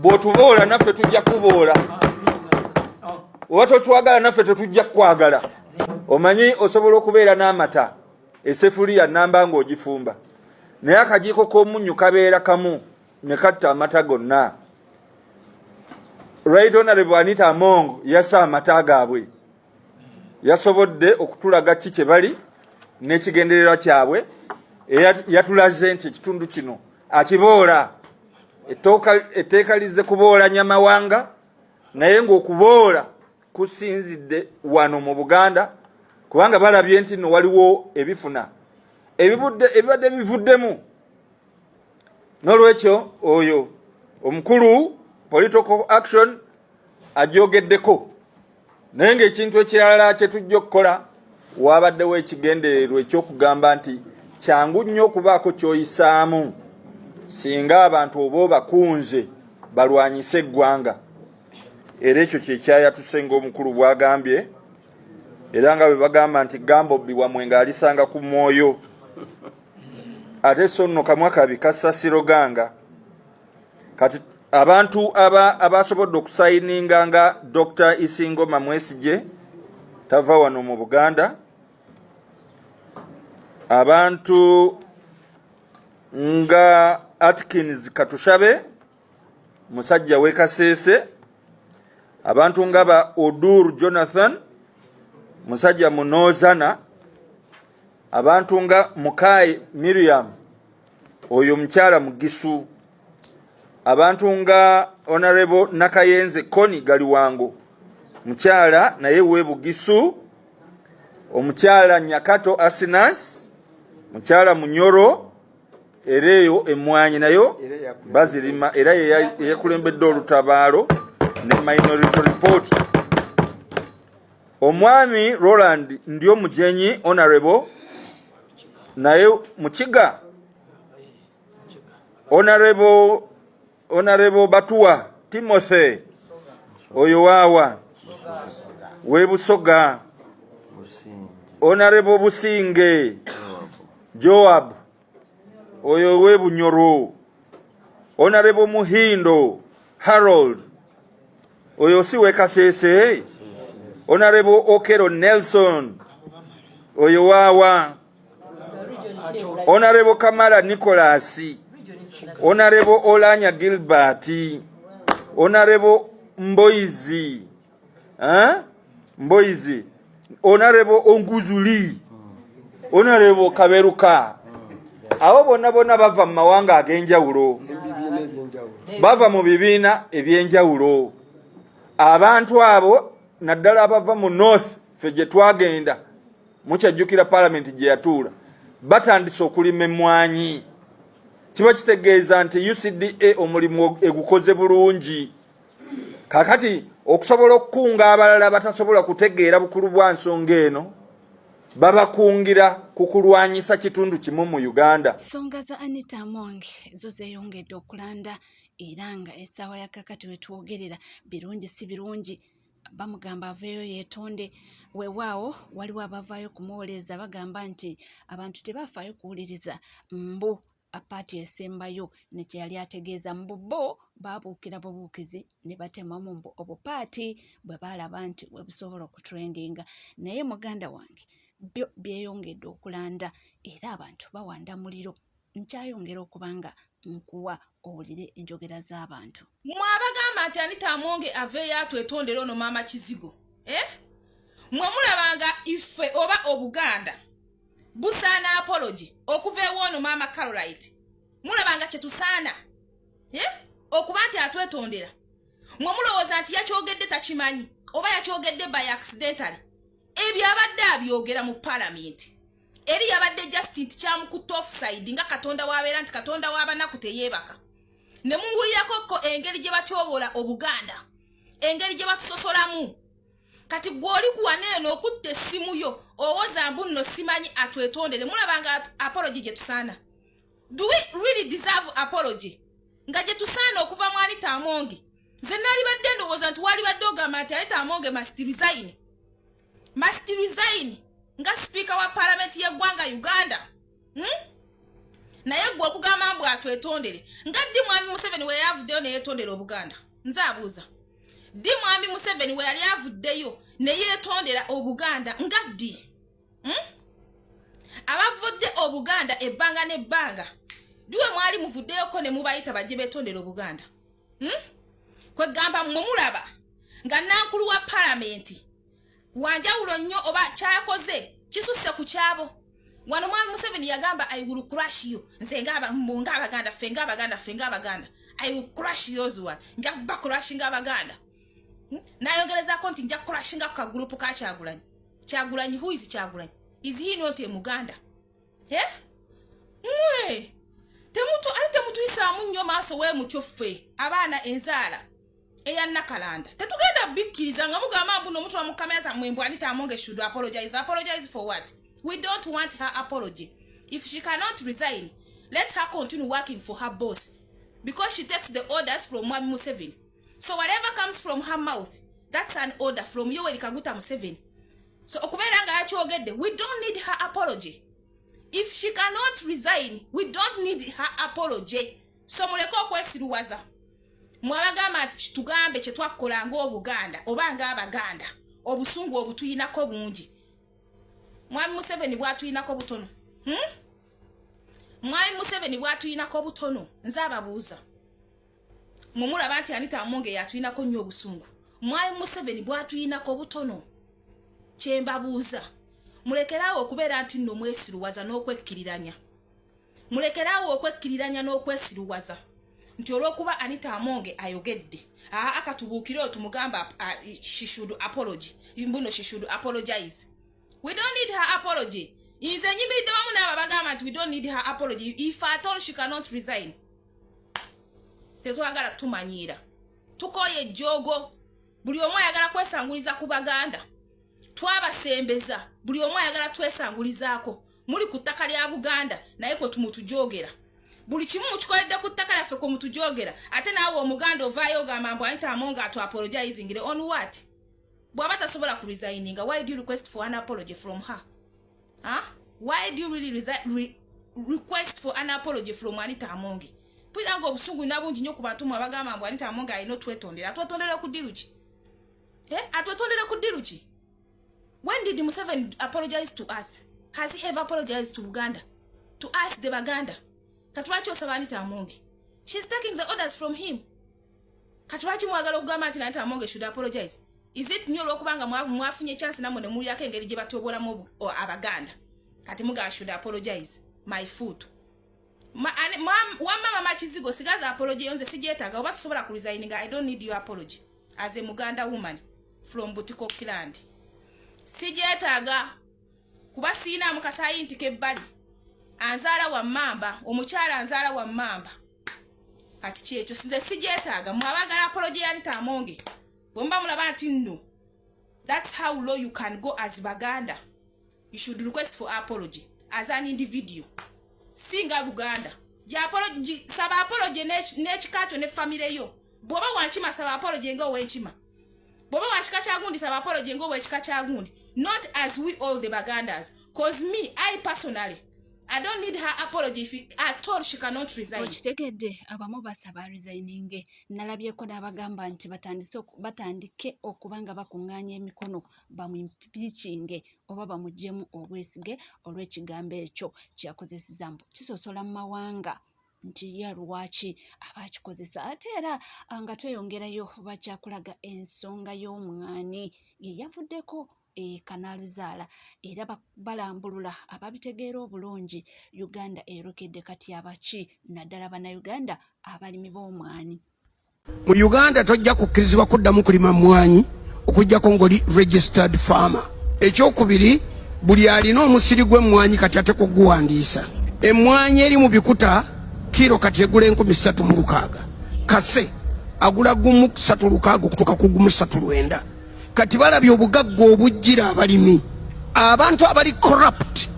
bw'otuboola naffe tujja kuboola oba totwagala naffe tetujja kwagala. Omanyi osobola okubeera n'amata esefuriya namba ng'ogifumba naye akajiiko k'omunnyu kabeera kamu ne katta amata gonna. Right Honorable Anita Among yassa amata gaabwe, yasobodde okutulaga ki kye bali n'ekigendererwa kyabwe, yatulaze nti ekitundu kino akiboola. Etteeka lizze kuboola Nyamawanga naye ng'okuboola kusinzidde wano mu Buganda kubanga balabye nti nno waliwo ebifuna ebibadde bivuddemu. N'olwekyo oyo omukulu political action ajogeddeko naye ng'ekintu ekirala kye tujja okukola wabaddewo ekigendererwa ekyokugamba nti kyangu nnyo okubaako ky'oyisaamu singa abantu oba bakunze balwanyise eggwanga. Era ekyo kyekyayatuse ng'omukulu bw'agambye, era nga bwe bagamba nti Gambobbi wamwe ng'alisanga ku mwoyo ate so nno kamwa kabi kassa Siroganga. Kati abantu abasobodde okusayininga nga Dr. Isingo Mamwesije tava wano mu Buganda, abantu nga Atkins Katushabe musajja w'e Kasese, abantu nga ba Odur Jonathan musajja Munozana, abantu nga Mukai Miriam oyo mukyala Mugisu, abantu nga Honorable Nakayenze Koni Galiwango mukyala naye w'e Bugisu, omukyala Nyakato Asinas mukyala Munyoro era eyo emmwanyi nayo bazirima era yeyakulembedde olutabaalo ne Minority Report. Omwami Roland ndio mujenyi Honorable naye Mukiga, Honorable Batua Timothy oyo waawa w'e Busoga, Honorable Businge Joab oyo w'e Bunyoro, Honorable Muhindo Harold oyo si w'e Kasese, Honorable Okero Nelson oyo waawa, Honorable Kamala Nicholas, Honorable Olanya Gilbert, Honorable Mboizi Honorable Onguzuli, Honorable Kaberuka. Abo bonna bava mu mawanga ag'enjawulo, bava mu bibiina eby'enjawulo. Abantu abo naddala abava mu North ffe gye twagenda mukyajjukira Parliament gye yatuula batandise okulima emmwanyi. Kiba kitegeeza nti UCDA omulimu egukoze bulungi. Kakati okusobola okukunga abalala batasobola kutegeera bukulu bwa nsonga eno babakungira kukulwanyisa kitundu kimu mu Uganda. Nsonga za Anita Among zo zeeyongedde okulanda era nga essaawa ya kakati we twogerera birungi si birungi. Bamugamba aveeyo yeetonde. Weewaawo waliwo abavaayo kumuwoleeza bagamba nti abantu tebafaayo kuwuliriza mbu apaati esembayo ne kye yali ategeeza mbu bo baabuukira bubuukizi ne batemamu mbu obupaati bwe baalaba nti we busobola okutrendinga. Naye muganda wange byo byeyongedde okulanda era abantu bawanda muliro. Nkyayongera okubanga nkuwa owulire enjogera z'abantu. Mwabagamba nti Anita Among aveeyo atwetondera ono maama Kizigo. Mwe mulabanga ife oba Obuganda busaana apology okuva ewoono maama Carolite. Mulabanga kye tusaana okuba nti atwetondera. Mwe mulowooza nti yakyogedde takimanyi oba yakyogedde by accidentally. Ebyo abadde abyogera mu Parliament. Eri yabadde Justin kyamukutte offside nga Katonda w'abeera nti Katonda w'abanaku teyeebaka. Ne muwulirako engeri gye batyoboola Obuganda, engeri gye batusosolamu. Kati gw'oli kuwana eno okutte essimu yo owoza mbu nno simanyi atwetondere. Mulabanga apology gye tusaana. Do we really deserve apology? Nga gye tusaana okuva mu Anita Among. Nze nali badde ndowooza nti wali badde ogamba nti Anita Among must resign. Must resign nga speaker wa Parliament y'eggwanga Uganda. naye gwe okugamba mbu atwetondere nga ddi mwami Museveni we yavuddeyo ne yeetondera Obuganda nze abuuza ddi mwami Museveni we yali avuddeyo ne yeetondera Obuganda nga ddi abavudde Obuganda ebbanga n'ebbanga diwe mwali muvuddeyoko ne mubayita bajje beetondera Obuganda kwegamba mmwe mulaba nga nankulu wa palamenti wanjawulo nnyo oba kyakoze kisusse ku kyabo wano mwami Museveni yagamba I will crush you nze ng'Abaganda ffe ng'Abaganda I will crush yours one nja kuba crush ng'Abaganda nayongerezako nti nja crush nga kagrupu ka Kyagulanyi who is Kyagulanyi is he not a Muganda mwe temutuyisaamu nnyo maaso we mutyo ffe abaana enzaala eya Nakalanda tetugenda bikkiriza nga mugamba mbu n'omuntu wa mukameza mwembu Anita Amonge should apologize for what? We don't want her apology. If she cannot resign, let her continue working for her boss because she takes the orders from Mwami Museveni. So whatever comes from her mouth, that's an order from Yoweri Kaguta Museveni. So okubeera nga yakyogedde, we don't need her apology. If she cannot resign, we don't need her apology. So muleke okwesiruwaza. Mwabagamba nti tugambe kye twakola ng'Obuganda oba ng'Abaganda obusungu obutuyinako bungi. Mwami Museveni bwatuyinako butono. Mwami Museveni bwatuyinako butono. Nze ababuuza. Mumulaba nti Anita Amonge yatuyinako nnyo obusungu. Mwami Museveni bwatuyinako butono. Kye mbabuuza. Mulekerawo okubeera nti nno mwesiruwaza n'okwekkiriranya. Mulekerawo okwekkiriranya n'okwesiruwaza. Nti olw'okuba Anita Amonge ayogedde. Akatubuukire otumugamba she should apologize. She should apologize. We don't need her apology. Inze nyimiridde wamu n'abo bagamba nti we don't need her apology. If at all she cannot resign. Tetwagala tumanyiira. Tukoye ejjoogo. Buli omu ayagala kwesanguliza ku Baganda. Twabasembeza. Buli omu ayagala twesangulizaako. Muli ku ttaka lya Buganda naye kwe tumutujogera. Buli kimu mukikoledde ku ttaka lyaffe kwe mutujogera. Ate naawe Omuganda ovaayo ogamba mbu Anita Amonge apologizingire on what? Bwaba tasobola ku resigninga, why do you request for an apology from her? Why do you really request for an apology from Anita Amonge? Pwira ngo obusungu nabungi nnyo ku bantu mwabagamba mbu Anita Amonge alina otwetondera. Atwetondera ku ddiru ki? Atwetondera ku ddiru ki? When did Museveni apologize to us? Has he ever apologized to Uganda? To us, the Baganda? Katwaki osaba Anita Amonge? She's taking the orders from him. Katwaki mwagala okugamba nti Anita Amonge should apologize? Is it nnyo olw'okubanga mwafunye chance namwe ne muliyako engeri gye batobolamu Abaganda? Kati muga should apologize. My foot. Wamama Makizigo sigaza apology yonze sijeetaga oba tusobola ku resigninga. I don't need your apology. As a Muganda woman from Butiko Kiland. Sijeetaga kuba siina mukasayi nti kebbali. Anzaala wa Mamba, omukyala anzaala wa Mamba. Kati kyekyo sinze sijeetaga mwabagala apology ya Anita Amonge. Bomba mulaba nti nno. That's how low you can go as Baganda. You should request for apology as an individual. Singa Buganda. Saba apology n'ekikaato ne family yo. Bwoba wankima saba apology nga owenkima. Bwoba wakika kyagundi saba apology nga owekika kyagundi. Not as we all the Bagandas. Cause me, I personally, I don't need her apology if at all she cannot resign. Okitegedde abamu basaba resigninge. Nalabyeko n'abagamba nti batandike okubanga bakuŋŋaanya emikono bamwimpiikinge oba bamugyemu obwesige olw'ekigambo ekyo kyakozeseza mbu kisosola mu mawanga nti ye lwaki abakikozesa. Ate era nga tweyongerayo bakyakulaga ensonga y'omwani ye yavuddeko Kanaluzaala era balambulula ababitegeera obulungi Uganda erokedde kati abaki naddala bannayuganda abalimi b'omwani. Mu Uganda tojja kukkirizibwa kuddamu kulima mmwanyi okujjako ng'oli registered farmer. Ekyokubiri, buli alina omusiri gw'emmwanyi kati ate kuguwandiisa. Emmwanyi eri mu bikuta kiro kati egula 3,600. Kase agula gumu 3,600 okutuuka ku gumu 3,900. Kati balabye obugagga obujjira abalimi. Abantu abali corrupt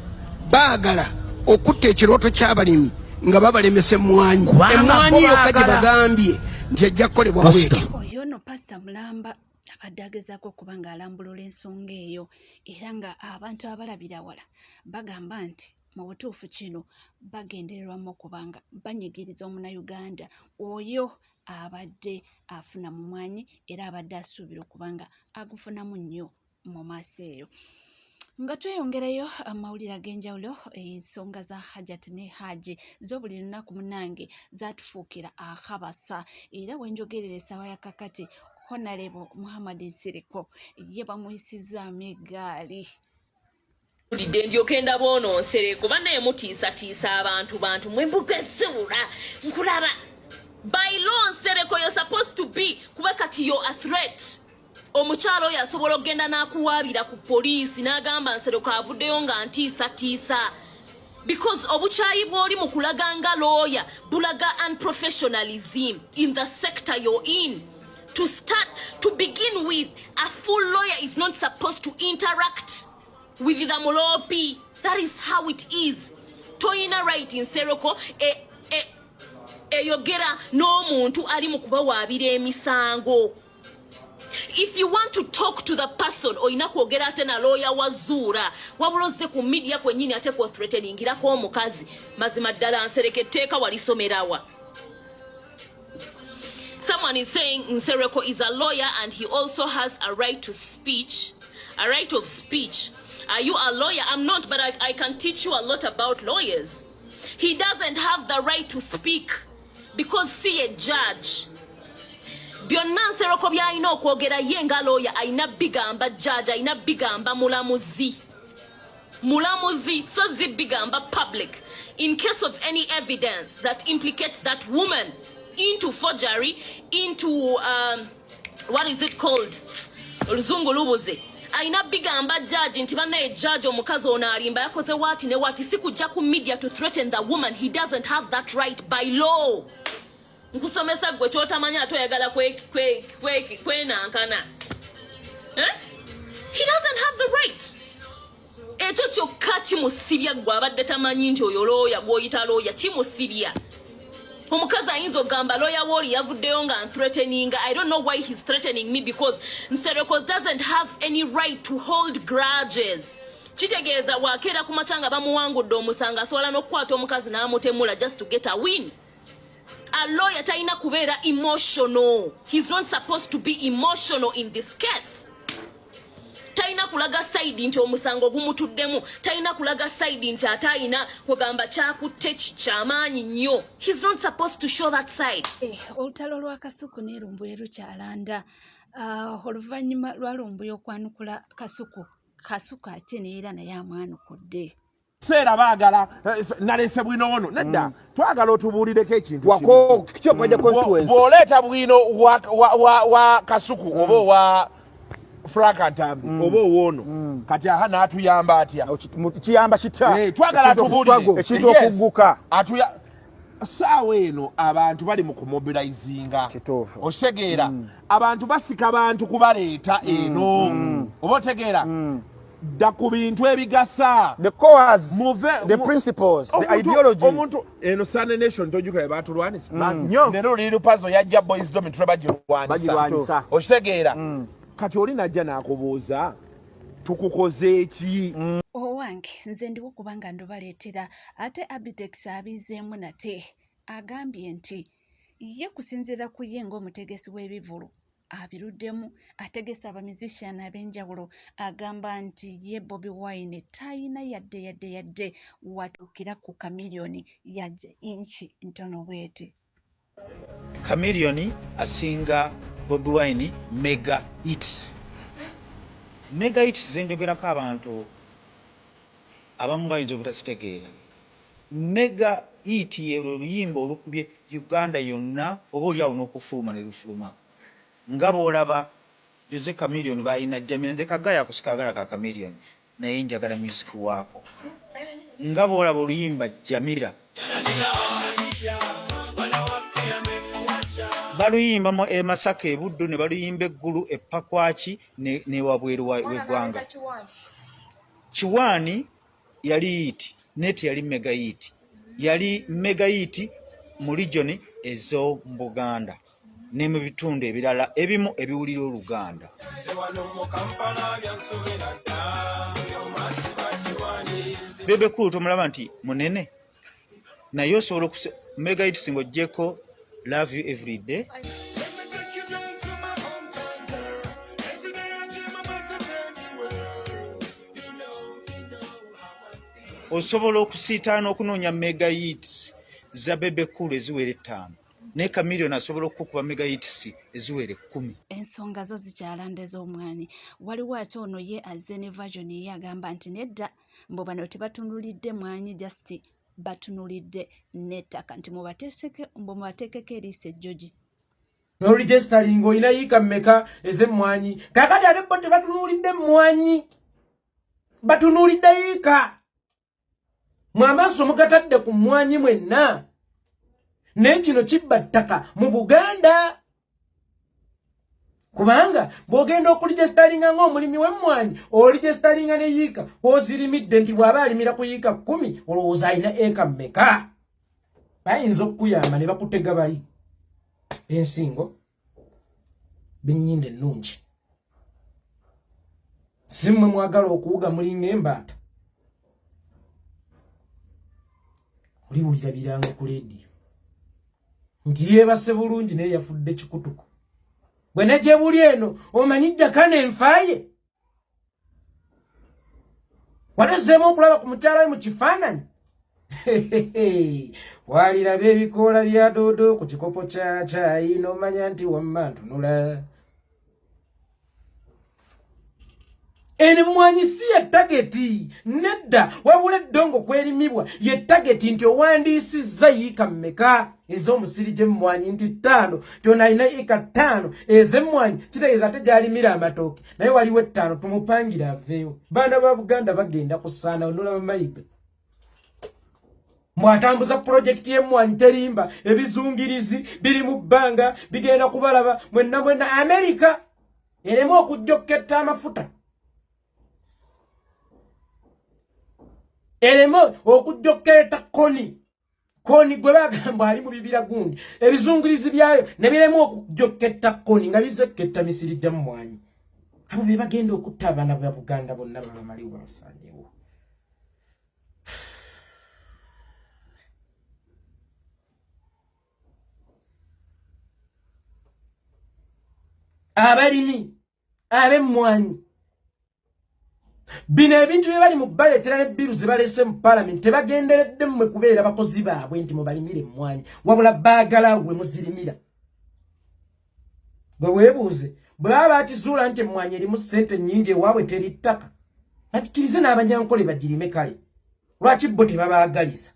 baagala okutta ekirooto ky'abalimi nga babalemesa emmwanyi. Emmwanyi yokka gye bagambye nti ejja kukolebwa bwetyo. Oyo no Pastor Mulamba abadde agezaako okuba ng'alambulula ensonga eyo era nga abantu abalabira wala bagamba nti mu butuufu kino bagendererwamu okubanga banyigiriza omunnayuganda oyo abadde afuna mu mwanyi era abadde asuubira okubanga agufunamu nnyo mu maaso eyo. Nga tweyongerayo amawulire ag'enjawulo, ensonga za Hajati ne Haji zo buli lunaku munange zaatufuukira akabasa, era wenjogerera essaawa ya kakati Honorable Muhammad Nsereko ye bamuyisizaamu eggaali. Ndyoke ndabona Nsereko bannaye mutiisatiisa abantu mwembuga eziwula nkulaba. By law Nsereko you're supposed to be kuba kati you're a threat. Omukyalo oyo asobola okgenda n'akuwaabira ku poliisi n'agamba Nsereko avuddeyo nga ntiisatiisa. Because obukyayi bw'oli mu kulaga nga lawyer bulaga unprofessionalism in the sector you're in. To begin with, a full lawyer is not supposed to interact with the mulopi. That is how it is. Toyina right Nsereko eyogera n'omuntu ali mu kubawaabira emisango. If you want to talk to the person oyina kwogera ate na lawyer wazuura wabula ozze ku media kwennyini ate ko threateningirako omukazi mazima ddala Nsereko etteeka walisomerawa. Someone is saying Nsereko is a lawyer and he also has a right to speech, a right of speech. Are you a lawyer? I'm not, but I can teach you a lot about lawyers. He doesn't have the right to speak because see a judge. Byonna Nsereko by'alina okwogera ye nga lawyer alina bigamba judge, alina bigamba mulamuzi. Mulamuzi, so zi bigamba public. In case of any evidence that implicates that woman into forgery, into what is it called? Oluzungu lubuze. Aina bigamba judge nti bannaye judge omukazi ono alimba yakoze wati ne wati si kujja ku media to threaten the woman. He doesn't have that right by law. Nkusomesa gwe kyotamanya ate oyagala kwenankana. He doesn't have the right. Ekyo kyokka kimusibya gwe abadde tamanyi nti oyo lawyer gw'oyita lawyer kimusibya. Omukazi ayinza ogamba lawyer woli yavuddeyo nga threatening. I don't know why he's threatening me because Nsereko doesn't have any right to hold grudges. Kitegeeza wakeera ku macanga bamuwangudde omusanga asobola n'okukwata omukazi n'amutemula just to get a win. A lawyer taina kubeera emotional. He's not supposed to be emotional in this case. Taina kulaga side nti omusango gumutuddemu. Taina kulaga side nti ataina kugamba kyakutte kyamaanyi nnyo. He's not supposed to show that side. Olutalo lwa Kasuku ne Lumbuye lukyalanda. Oluvannyuma lwa Lumbuye okwanukula Kasuku ate neera naye amwanukudde. Sera bagala nalese bwino ono nedda twagala otubuulireko ekintu wako Kyebakozze constituency bw'oleeta bwino wa Kasuku oba wa Frakantambi oba owoono kati aha n'atuyamba atya kiyamba kita twagala tubuulire ekintu okugguka saawa eno abantu bali mu kumobilizinga okitegeera abantu basika abantu kubaleeta eno oba otegeera da ku bintu ebigasa the cause the principles the ideologies omuntu eno Sunday Nation tojuka batulwanisa nero liri puzzle yajja boys dom bagirwanisa okitegeera kati oli najja n'akubuuza tukukoze eki owange nze ndiwo kubanga ndobaleetera ate Abitex abizeemu nate agambye nti ye kusinziira ku ye ng'omutegesi w'ebivulu abiruddemu ategesa abamizishan ab'enjawulo agamba nti ye Bobi Wine tayina yadde watukira ku kamiliyoni yajja inchi ntono bwete. Kamiliyoni asinga Bobi Wine mega hits zenjogerako abantu abamu bayinza obutasitegeera. Mega hit ye oluyimba olukubye Uganda yonna oba oliawo n'okufuluma ne lufuluma. Nga bw'olaba Jose Chameleone balina Jamila nze kagaya kusikagala ka Chameleone naye njagala music waako. Nga bw'olaba oluyimba Jamila baluyimba mu Masaka e Buddu ne baluyimba eggulu e Pakwaki ne wabweru w'eggwanga. Kiwani yali hit neti yali mega hit. Yali mega hit mu region ezo Buganda ne mu bitundu ebirala ebimu ebiwulira Oluganda. Bebe Cool tomulaba nti munene naye osobola mega hit singo jeko love you every day. Osobola okusiitaana okunoonya mega hits za Bebe Cool eziwera 5 ne Chameleon asobola okukuba mega hits eziwera 10. Ensonga zo zikyalanda ez'omwani. Waliwo ate ono ye azze ne version ye agamba nti nedda mbo bano tebatunulidde mwanyi just batunulidde n'ettaka nti mubateekeko eriisa ejjogi. N'oregistering olina yiika mmeka ez'emmwanyi. Kaakati ate bo tebatunulidde mmwanyi. Batunulidde yiika. Mwamaaso mugatadde ku mmwanyi mwenna. Naye kino kibba ttaka mu Buganda. Kubanga bw'ogenda okuligestalinga ng'omulimi w'emmwanyi oligestalinga ne yiika ozirimidde nti bw'aba alimira ku yiika 10 olowooza alina eka mmeka. Bayinza okukuyamba ne bakutega bali ensingo b'ennyinda ennungi. Si mmwe mwagala okuwuga mulinga embaata. Oliwulira birango ku leediyo nti yeebase bulungi naye yafudde kikutuku. Bwe nejebuli eno omanyijja kane enfaye. Walezeemu okulaba ku mukyala we mu kifaananyi. Waliraba ebikoola bya doodo ku kikopo kya caayi n'omanya nti wamma ntunula. Emmwanyi si ye tageti nedda wabula eddongo kwerimibwa ye tageti nti owandiisizza yiika mmeka ez'omusiri gy'emmwanyi nti 5 tyona alina yiika 5 ez'emmwanyi kitegeeza ate gy'alimira amatooke naye waliwo 5 tumupangira aveewo. Baana ba Buganda bagenda kusaana onolaba mayiga. Mwatambuza pulojekiti y'emmwanyi terimba ebizungirizi biri mu bbanga bigenda kubalaba mwenna Amerika ereme okujjokketta amafuta. Eremo okujjokketa koni gwe bagamba ali mu bibira gundi ebizungirizi byayo ne biremo okujjokketa koni nga bizekketta misiri gya mmwanyi. Abo be bagenda okutta abaana ba Buganda bonna babamaliwo babasanyewo. Abalimi ab'emmwanyi bino ebintu bye bali mu baleetera ne biru ze baleese mu Parliament tebagenderedde mmwe kubeera bakozi baabwe nti mubalimire emmwanyi wabula baagala gwe muzirimira. Bwe weebuuze bwe baba bakizuula nti emmwanyi erimu ssente nnyingi ewaabwe teri ttaka bakikirize n'abanyankole bagirime kale. Lwaki bo tebabaagaliza?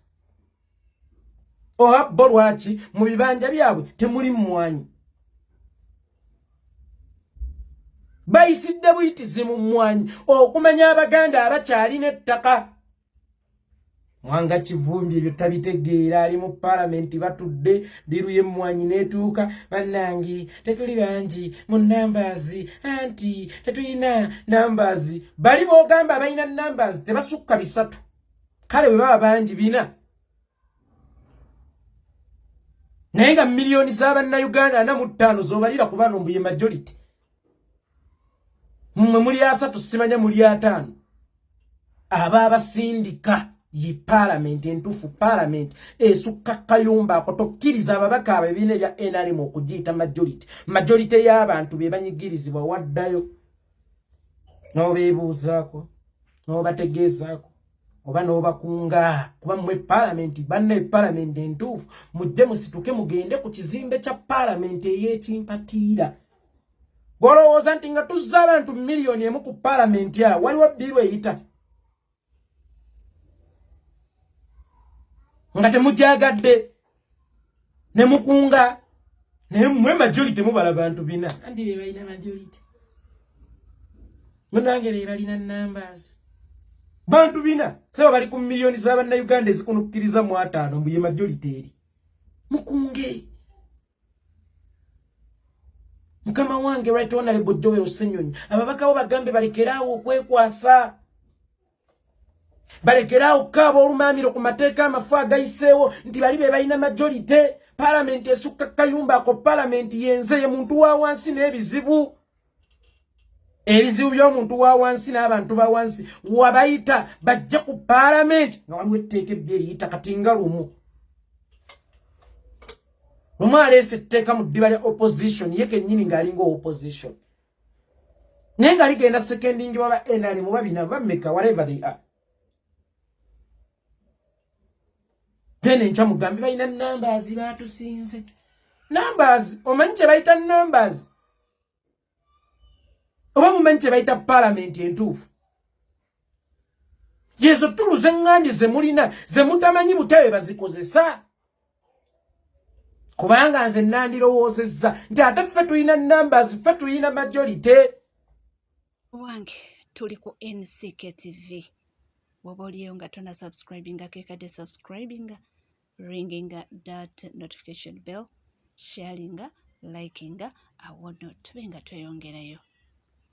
Oba bo lwaki mu bibanja byabwe temuli mmwanyi? Bayisidde buyitizi mu mmwanyi okumanya Abaganda abakyalina ettaka. Mwanga Kivumbi ebyo tabitegeera ali mu Parliament batudde biru y'emmwanyi n'etuuka bannange tetuli bangi mu numbers anti tetulina numbers. Bali boogamba balina numbers tebasukka 3 kale bwe baba bangi 4 naye nga miliyoni z'Abannayuganda 45 zobalira ku bano mbuye majority. Mmwe muli 3 simanya muli 5 aba abasindika yi Parliament entuufu Parliament esukka kayumba ako tokkiriza ababaka ababiine bya NRM okugiyita majority y'abantu be banyigirizibwa waddayo n'obeebuuzaako n'obategeezaako oba n'obakunga kuba mmwe Parliament banne Parliament entuufu mujje musituke mugende ku kizimbe kya Parliament ey'ekimpatiira. Bolowooza nti nga tuzza abantu miliyoni emu ku Parliament awo waliwo biru eyita nga temujjagadde ne mukunga naye mmwe majority mubala bantu 4 andi be balina majority munange be balina numbers bantu 4 sebo bali ku miliyoni z'Abannayuganda ezikunukkiriza mu 5 mbuye majority eri mukunge. Mukama wange right honorable Joel Osenyonyi ababaka bo bagambe balekeraawo okwekwasa balekeraawo kaabo olumamiro ku mateeka amafu agayiseewo nti bali be balina majority. Parliament esukka kayumba ako Parliament yenze ye muntu wa wansi n'ebizibu ebizibu by'omuntu wa wansi n'abantu ba wansi wabayita bajja ku parliament nga waliwo etteeka ebbye eriyita katinga lumu lumu aleese etteeka mu ddiba lya opposition ye kennyini ng'alinga opposition naye nga ligenda seconding waba NRM babina bameka whatever they are then enkya mugambi balina numbers baatusinze numbers omanyi kye bayita numbers oba mumanyi kye bayita parliament entuufu yezo tulu z'eŋŋanji ze mulina ze mutamanyi butebe bazikozesa kubanga nze nandirowoozezza nti ate ffe tulina numbers ffe tulina majority wange tuli ku NCK TV woba oliyo nga tona subscribinga kekadde subscribinga ringinga that notification bell sharinga likinga awono tube nga tweyongerayo